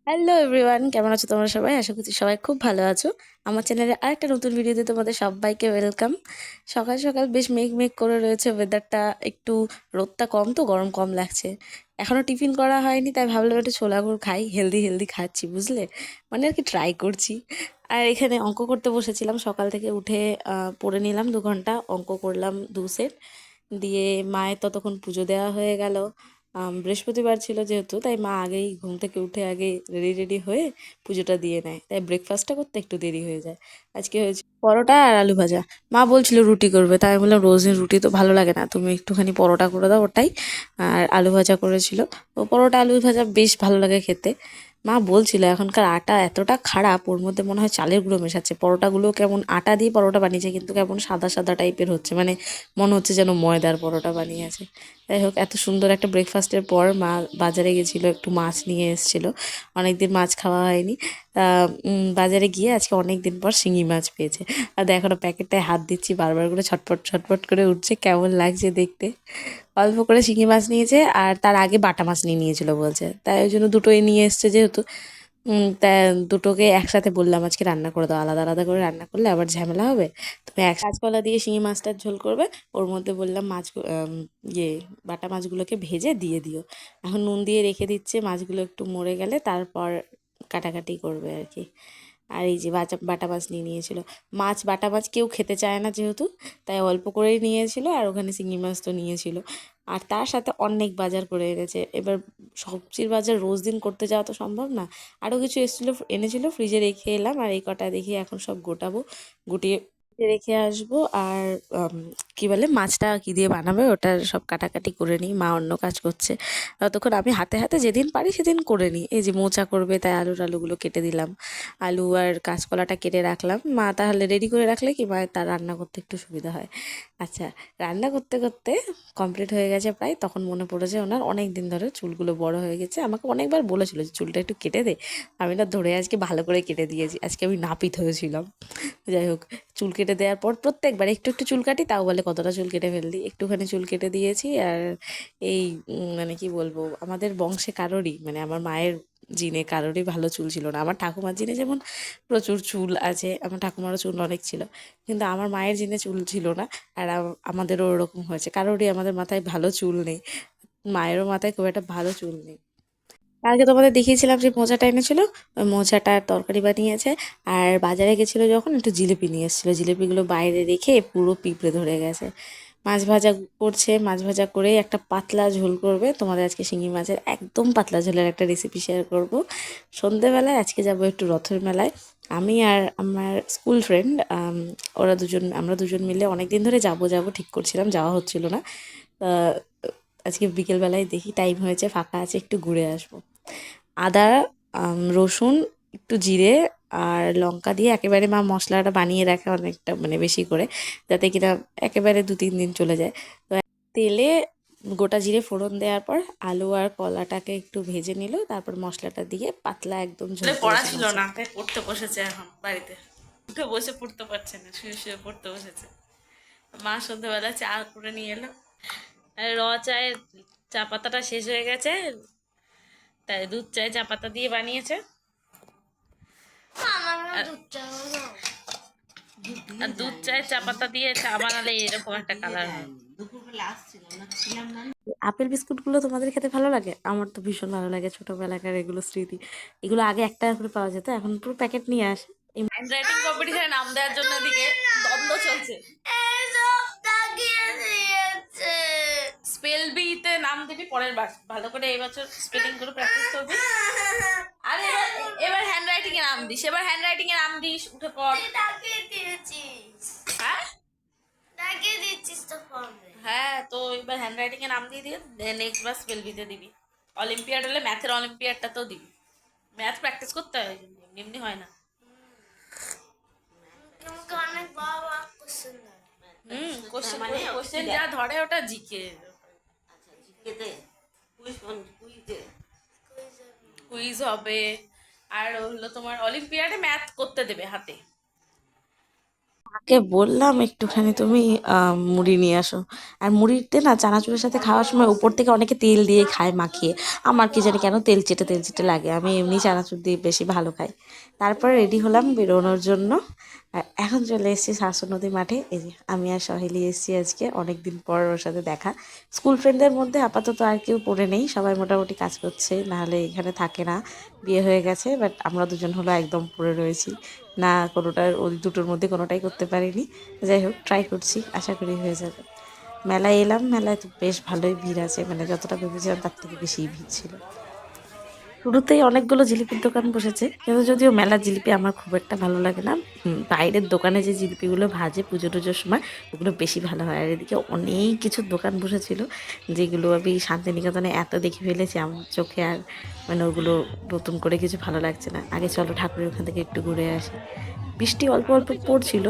Hello everyone, কেমন আছো তোমরা সবাই? আশা করছি সবাই খুব ভালো আছো। আমার চ্যানেলে আরেকটা নতুন ভিডিওতে তোমাদের সবাইকে ওয়েলকাম। সকাল সকাল বেশ মেঘ মেঘ করে রয়েছে ওয়েদারটা, একটু রোদটা কম তো গরম কম লাগছে। এখনও টিফিন করা হয়নি, তাই ভাবলাম একটু ছোলা গুড় খাই, হেলদি হেলদি খাচ্ছি বুঝলে, মানে আর কি ট্রাই করছি। আর এখানে অঙ্ক করতে বসেছিলাম, সকাল থেকে উঠে পড়ে নিলাম 2 ঘন্টা অঙ্ক করলাম 2 সেট দিয়ে। মায়ের ততক্ষণ পুজো দেওয়া হয়ে গেল। বৃহস্পতিবার ছিল যেহেতু, তাই মা আগেই ঘুম থেকে উঠে আগে রেডি রেডি হয়ে পুজোটা দিয়ে নেয়, তাই ব্রেকফাস্টটা করতে একটু দেরি হয়ে যায়। আজকে হয়েছে পরোটা আর আলু ভাজা। মা বলছিল রুটি করবে, তাই আমি বললাম রোজ দিন রুটি তো ভালো লাগে না, তুমি একটুখানি পরোটা করে দাও ওটাই। আর আলু ভাজা করেছিল, তো পরোটা আলু ভাজা বেশ ভালো লাগে খেতে। মা বলছিল এখনকার আটা এতটা খারাপ, ওর মধ্যে মনে হয় চালের গুঁড়ো মেশাচ্ছে, পরোটাগুলো কেমন আটা দিয়ে পরোটা বানিয়েছে কিন্তু কেমন সাদা সাদা টাইপের হচ্ছে, মানে মনে হচ্ছে যেন ময়দার পরোটা বানিয়েছে। যাই হোক, এত সুন্দর একটা ব্রেকফাস্টের পর মা বাজারে গেছিলো, একটু মাছ নিয়ে এসেছিলো। অনেকদিন মাছ খাওয়া হয়নি, তা বাজারে গিয়ে আজকে অনেক দিন পর শিঙি মাছ পেয়েছে। আর দেখো না, প্যাকেটটায় হাত দিচ্ছি, বারবার করে ছটপট ছটপট করে উঠছে, কেমন লাগছে দেখতে। অল্প করে শিঙি মাছ নিয়েছে, আর তার আগে বাটা মাছ নিয়ে নিয়েছিল বলছে, তাই ওই জন্য দুটোই নিয়ে এসছে যেহেতু। তা দুটোকে একসাথে বললাম আজকে রান্না করে দাও, আলাদা আলাদা করে রান্না করলে আবার ঝামেলা হবে। তুমি এক কাঁচকলা দিয়ে শিঙি মাছটার ঝোল করবে, ওর মধ্যে বললাম মাছ ইয়ে বাটা মাছগুলোকে ভেজে দিয়ে দিও। এখন নুন দিয়ে রেখে দিচ্ছে, মাছগুলো একটু মরে গেলে তারপর কাটাকাটি করবে আর কি। আর এই যে বাটা মাছ নিয়ে নিয়েছিল। বাটা মাছ কেউ খেতে চায় না যেহেতু, তাই অল্প করেই নিয়েছিল, আর ওখানে শিঙি মাছ তো নিয়েছিল। আর তার সাথে অনেক বাজার করে এনেছে। এবার সবজির বাজার রোজ দিন করতে যাওয়া তো সম্ভব না। আরও কিছু এনেছিল, ফ্রিজে রেখে এলাম, আর এই কটা দেখি এখন সব গোটাবো, গুটিয়ে রেখে আসবো। আর কি বলে মাছটা কি দিয়ে বানাবে ওটার সব কাটাকাটি করে নিই, মা অন্য কাজ করছে। ততক্ষণ আমি হাতে হাতে যেদিন পারি সেদিন করে নিই। এই যে মোচা করবে, তাই আলুগুলো কেটে দিলাম, আলু আর কাঁচকলাটা কেটে রাখলাম। মা তাহলে রেডি করে রাখলে কি মায়ের তার রান্না করতে একটু সুবিধা হয়। আচ্ছা, রান্না করতে করতে কমপ্লিট হয়ে গেছে প্রায়, তখন মনে পড়েছে ওনার অনেক দিন ধরে চুলগুলো বড় হয়ে গেছে। আমাকে অনেকবার বলেছিল যে চুলটা একটু কেটে দে, আমি না ধরে আজকে ভালো করে কেটে দিয়েছি। আজকে আমি নাপিত হয়েছিলাম। যাই হোক, চুল কেটে দেওয়ার পর প্রত্যেকবার একটু একটু চুল কাটি, তাও বলে কতটা চুল কেটে ফেললি, একটুখানি চুল কেটে দিয়েছি। আর এই মানে কি বলবো, আমাদের বংশে কারোরই, মানে আমার মায়ের জিনে কারোরই ভালো চুল ছিল না। আমার ঠাকুমার জিনে যেমন প্রচুর চুল আছে, আমার ঠাকুমারও চুল অনেক ছিল, কিন্তু আমার মায়ের জিনে চুল ছিল না। আর আমাদেরও ওরকম হয়েছে, কারোরই আমাদের মাথায় ভালো চুল নেই, মায়েরও মাথায় খুব একটা ভালো চুল নেই। কালকে তোমাদের দেখিয়েছিলাম যে মোচাটা এনেছিল, ওই মোচাটার তরকারি বানিয়েছে। আর বাজারে গেছিলো যখন একটু জিলিপি নিয়ে এসেছিলো, জিলিপিগুলো বাইরে রেখে পুরো পিঁপড়ে ধরে গেছে। মাছ ভাজা করছে, মাছ ভাজা করে একটা পাতলা ঝোল করবে। তোমাদের আজকে শিঙি মাছের একদম পাতলা ঝোলের একটা রেসিপি শেয়ার করব। সন্ধেবেলায় আজকে যাব একটু রথের মেলায়, আমি আর আমার স্কুল ফ্রেন্ড, আমরা দুজন মিলে অনেক দিন ধরে যাব ঠিক করছিলাম, যাওয়া হচ্ছিল না। আহ, আজকে বিকেলবেলায় দেখি টাইম হয়েছে, ফাঁকা আছে, একটু ঘুরে আসবো। আদা, রসুন, একটু জিরে আর লঙ্কা দিয়ে একেবারে মা মশলাটা বানিয়ে রাখে অনেকটা, মানে বেশি করে, যাতে কিনা একেবারে 2-3 দিন চলে যায়। তো তেলে গোটা জিরে ফোড়ন দেওয়ার পর আলু আর কলাটাকে একটু ভেজে নিল, তারপর মশলাটা দিয়ে পাতলা একদম ঝোল পড়া ছিল না, তাই পড়তে বসেছে এখন বাড়িতে। উঠে বসে পড়তে পারছে না, শুয়ে শুয়ে পড়তে বসেছে। মা সন্ধ্যেবেলা চা করে নিয়ে এলো, আর চায়ের চা পাতাটা শেষ হয়ে গেছে, তাই দুধ চায়ে চা পাতা দিয়ে বানিয়েছে। আর দুধ চায়ে চা পাতা দিয়ে চা বানালে এরকম একটা কালার হয়। আপেল বিস্কুটগুলো তোমাদের খেতে ভালো লাগে? আমার তো ভীষণ ভালো লাগে, ছোটবেলাকার এগুলো স্মৃতি। এগুলো আগে 1 টাকা করে পাওয়া যেত, এখন পুরো প্যাকেট নিয়ে আসে। হ্যান্ডরাইটিং কম্পিটিশনে নাম দেওয়ার জন্য এদিকে দ্বন্দ্ব চলছে। স্পেল বিতে নাম দিবি পরের বার, ভালো করে এই বছর স্পেলিং গুলো প্র্যাকটিস করবি। আর এবার হ্যান্ডরাইটিং এ নাম দিস, এবার হ্যান্ডরাইটিং এ নাম দিস, উঠে পড়। হ্যাঁ হ্যাঁ, তো এবার হ্যান্ডরাইটিং এ নাম দিয়ে দিয়ে নেক্সট বার স্পেল বিতে দিবি। অলিম্পিয়াড হলে ম্যাথের অলিম্পিয়াডটাতেও দিবি, ম্যাথ প্র্যাকটিস করতে হয়, এমনি এমনি হয় না। কোশ্চেন যা ধরে ওটা জিকে, কুইজ হবে। আর হলো তোমার অলিম্পিয়াডে ম্যাথ করতে দেবে হাতে। মাকে বললাম একটুখানি তুমি মুড়ি নিয়ে আসো। আর মুড়িতে না চানাচুরের সাথে খাওয়ার সময় উপর থেকে অনেকে তেল দিয়ে খায় মাখিয়ে। আমার কি জানি কেন তেল চেটে লাগে, আমি এমনি চানাচুর দিয়ে বেশি ভালো খাই। তারপরে রেডি হলাম বেরোনোর জন্য। আর এখন চলে এসেছি শাসন নদী মাঠে। এই যে আমি আর সহেলি এসেছি আজকে, অনেক দিন পর ওর সাথে দেখা। স্কুল ফ্রেন্ডদের মধ্যে আপাতত আর কেউ পড়ে নেই, সবাই মোটামুটি কাজ করছে, নাহলে এখানে থাকে না, বিয়ে হয়ে গেছে। বাট আমরা দুজন হলো একদম পড়ে রয়েছি, না কোনোটার ওই দুটোর মধ্যে কোনোটাই করতে পারিনি। যাই হোক, ট্রাই করছি, আশা করি হয়ে যাবে। মেলায় এলাম, মেলায় তো বেশ ভালোই ভিড় আছে, মানে যতটা ভেবেছিলাম তার থেকে বেশিই ভিড় ছিল। শুরুতেই অনেকগুলো জিলিপির দোকান বসেছে, কিন্তু যদিও মেলার জিলিপি আমার খুব একটা ভালো লাগে না। বাইরের দোকানে যে জিলিপিগুলো ভাজে পুজো টুজোর সময়, ওগুলো বেশি ভালো হয়। আর এদিকে অনেক কিছু দোকান বসেছিল, যেগুলো আমি শান্তিনিকেতনে এত দেখে ফেলেছি আমার চোখে আর মানে ওগুলো নতুন করে কিছু ভালো লাগছে না। আগে চলো ঠাকুরের ওখান থেকে একটু ঘুরে আসি। বৃষ্টি অল্প অল্প পড়ছিল,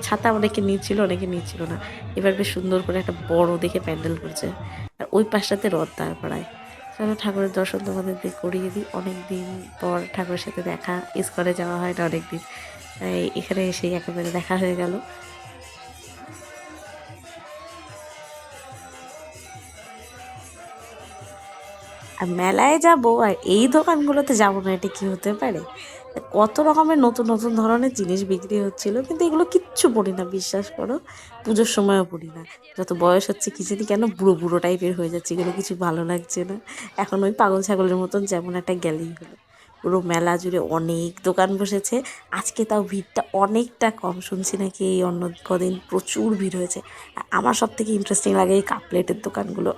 ছাতা অনেকে নিচ্ছিল অনেকে নিচ্ছিল না। এবার বেশ সুন্দর করে একটা বড় দেখে প্যান্ডেল করছে, আর ওই পাশটাতে রথ দাঁড় করায়। চলো ঠাকুরের দর্শন তোমাদের করিয়ে দিই। অনেক দিন পর ঠাকুরের সাথে দেখা, ইস্কনে যাওয়া হয় না অনেক দিন, তাই এখানে এসেই একেবারে দেখা হয়ে গেল। আর মেলায় যাব আর এই দোকানগুলোতে যাবো না, এটা কি হতে পারে? কত রকমের নতুন নতুন ধরনের জিনিস বিক্রি হচ্ছিল, কিন্তু এগুলো কিচ্ছু পড়ি না, বিশ্বাস করো। পুজোর সময়ও পড়ি না। যত বয়স হচ্ছে কি জানি কেন বুড়ো বুড়ো টাইপের হয়ে যাচ্ছে, এগুলো কিছু ভালো লাগছে না। এখন ওই পাগল ছাগলের মতন যেমন একটা গেলেই হলো। পুরো মেলা জুড়ে অনেক দোকান বসেছে। আজকে তাও ভিড়টা অনেকটা কম, শুনছি নাকি এই অন্য কদিন প্রচুর ভিড় হয়েছে। আর আমার সব থেকে ইন্টারেস্টিং লাগে এই কাপ প্লেটের দোকানগুলো।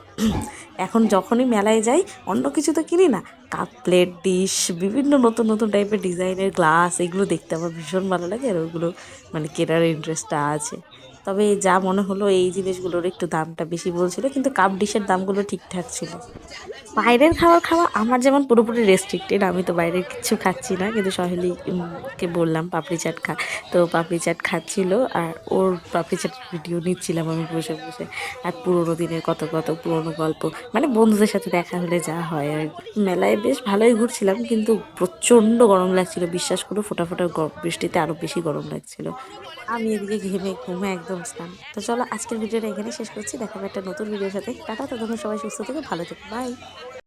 এখন যখনই মেলায় যাই, অন্য কিছু তো কিনি না, কাপ প্লেট ডিশ বিভিন্ন নতুন নতুন টাইপের ডিজাইনের গ্লাস, এগুলো দেখতে আমার ভীষণ ভালো লাগে, আর ওগুলো মানে কেনার ইন্টারেস্টটা আছে। তবে যা মনে হলো এই জিনিসগুলোর একটু দামটা বেশি বলছিল, কিন্তু কাপ ডিশের দামগুলো ঠিকঠাক ছিল। বাইরের খাবার খাওয়া আমার যেমন পুরোপুরি রেস্ট্রিক্টেড, আমি তো বাইরের কিছু খাচ্ছি না, কিন্তু সহেলি কে বললাম পাপড়ি চাট খা, তো পাপড়ি চাট খাচ্ছিল, আর ওর পাপড়ি চাট ভিডিও নিচ্ছিলাম আমি বসে বসে। আর পুরোনো দিনের কত কত পুরোনো গল্প, মানে বন্ধুদের সাথে দেখা হলে যা হয় আর কি। মেলায় বেশ ভালোই ঘুরছিলাম, কিন্তু প্রচণ্ড গরম লাগছিল, বিশ্বাস করো, ফোটা ফোটা বৃষ্টিতে আরও বেশি গরম লাগছিল। আমি এদিকে ঘেমে ঘুমে একদম স্নান। তো চলো আজকের ভিডিওটা এখানে শেষ করছি, দেখাবো একটা নতুন ভিডিওর সাথে। টাটা, ততক্ষণ সবাই সুস্থ থেকো, ভালো থেকো, বাই।